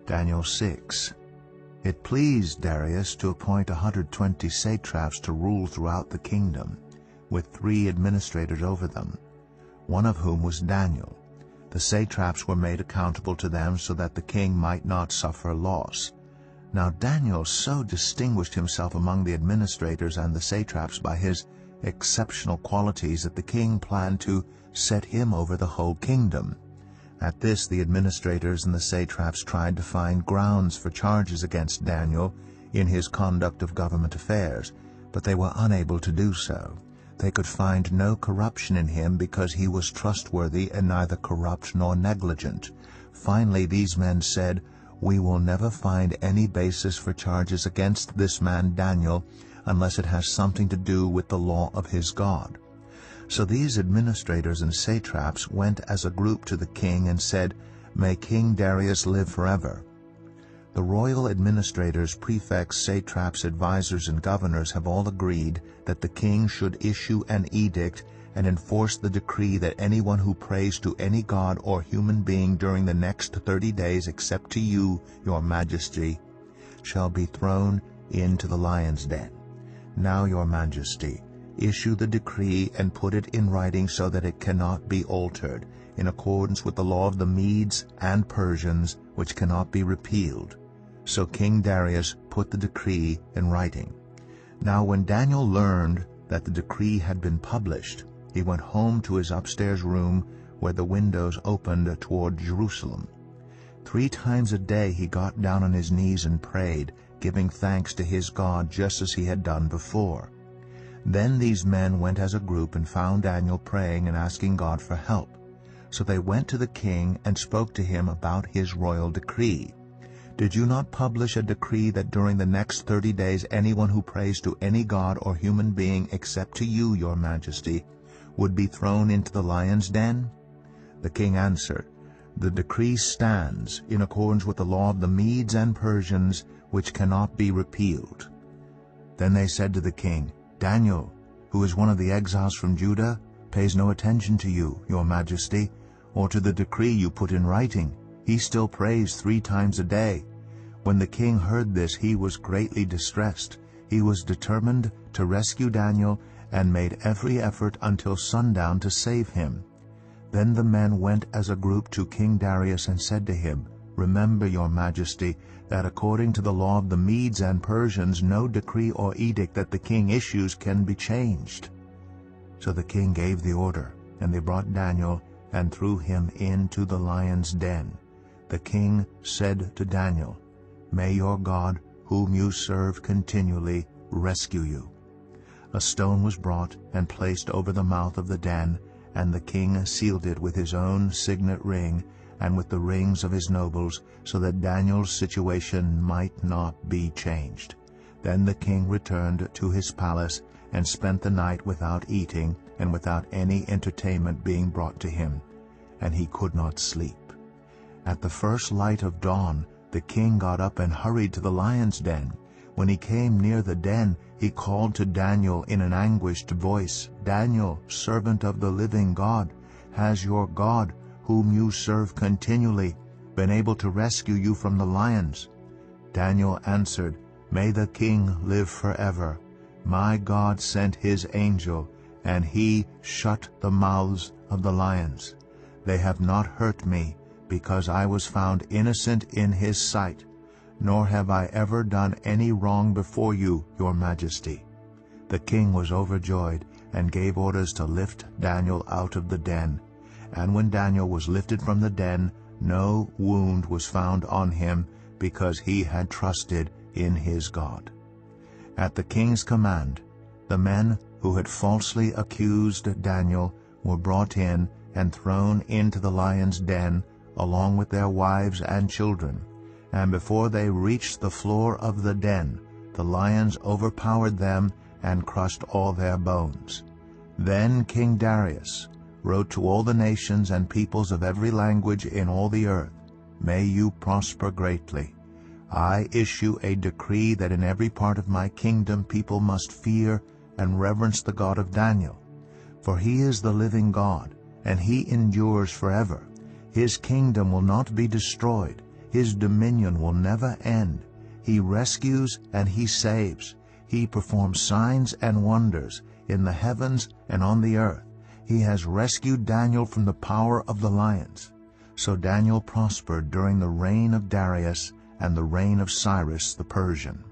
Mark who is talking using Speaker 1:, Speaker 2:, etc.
Speaker 1: Daniel 6. It pleased Darius to appoint 120 satraps to rule throughout the kingdom, with 3 administrators over them, one of whom was Daniel. The satraps were made accountable to them so that the king might not suffer loss. Now Daniel so distinguished himself among the administrators and the satraps by his exceptional qualities that the king planned to set him over the whole kingdom. At this, the administrators and the satraps tried to find grounds for charges against Daniel in his conduct of government affairs, but they were unable to do so. They could find no corruption in him because he was trustworthy and neither corrupt nor negligent. Finally, these men said, "We will never find any basis for charges against this man Daniel unless it has something to do with the law of his God." So these administrators and satraps went as a group to the king and said, "May King Darius live forever." The royal administrators, prefects, satraps, advisors, and governors have all agreed that the king should issue an edict and enforce the decree that anyone who prays to any god or human being during the next 30 days except to you, your majesty, shall be thrown into the lion's den. Now, your majesty, issue the decree and put it in writing so that it cannot be altered, in accordance with the law of the Medes and Persians, which cannot be repealed. So King Darius put the decree in writing. Now when Daniel learned that the decree had been published, he went home to his upstairs room where the windows opened toward Jerusalem. 3 times a day he got down on his knees and prayed, giving thanks to his God just as he had done before. Then these men went as a group and found Daniel praying and asking God for help. So they went to the king and spoke to him about his royal decree. "Did you not publish a decree that during the next 30 days anyone who prays to any god or human being except to you, your majesty, would be thrown into the lion's den?" The king answered, "The decree stands in accordance with the law of the Medes and Persians, which cannot be repealed." Then they said to the king, "Daniel, who is one of the exiles from Judah, pays no attention to you, your majesty, or to the decree you put in writing. He still prays 3 times a day." When the king heard this, he was greatly distressed. He was determined to rescue Daniel and made every effort until sundown to save him. Then the men went as a group to King Darius and said to him, "Remember, your majesty, that according to the law of the Medes and Persians, no decree or edict that the king issues can be changed." So the king gave the order, and they brought Daniel and threw him into the lion's den. The king said to Daniel, "May your God, whom you serve continually, rescue you." A stone was brought and placed over the mouth of the den, and the king sealed it with his own signet ring and with the rings of his nobles, so that Daniel's situation might not be changed. Then the king returned to his palace and spent the night without eating and without any entertainment being brought to him, and he could not sleep. At the first light of dawn, the king got up and hurried to the lion's den. When he came near the den, he called to Daniel in an anguished voice, "Daniel, servant of the living God, has your God, whom you serve continually, been able to rescue you from the lions?" Daniel answered, "May the king live forever. My God sent his angel, and he shut the mouths of the lions. They have not hurt me, because I was found innocent in his sight, nor have I ever done any wrong before you, your majesty." The king was overjoyed and gave orders to lift Daniel out of the den. And when Daniel was lifted from the den, no wound was found on him, because he had trusted in his God. At the king's command, the men who had falsely accused Daniel were brought in and thrown into the lion's den, along with their wives and children. And before they reached the floor of the den, the lions overpowered them and crushed all their bones. Then King Darius wrote to all the nations and peoples of every language in all the earth, "May you prosper greatly. I issue a decree that in every part of my kingdom people must fear and reverence the God of Daniel. For he is the living God, and he endures forever. His kingdom will not be destroyed, His dominion will never end. He rescues and he saves. He performs signs and wonders in the heavens and on the earth. He has rescued Daniel from the power of the lions. So Daniel prospered during the reign of Darius and the reign of Cyrus the Persian.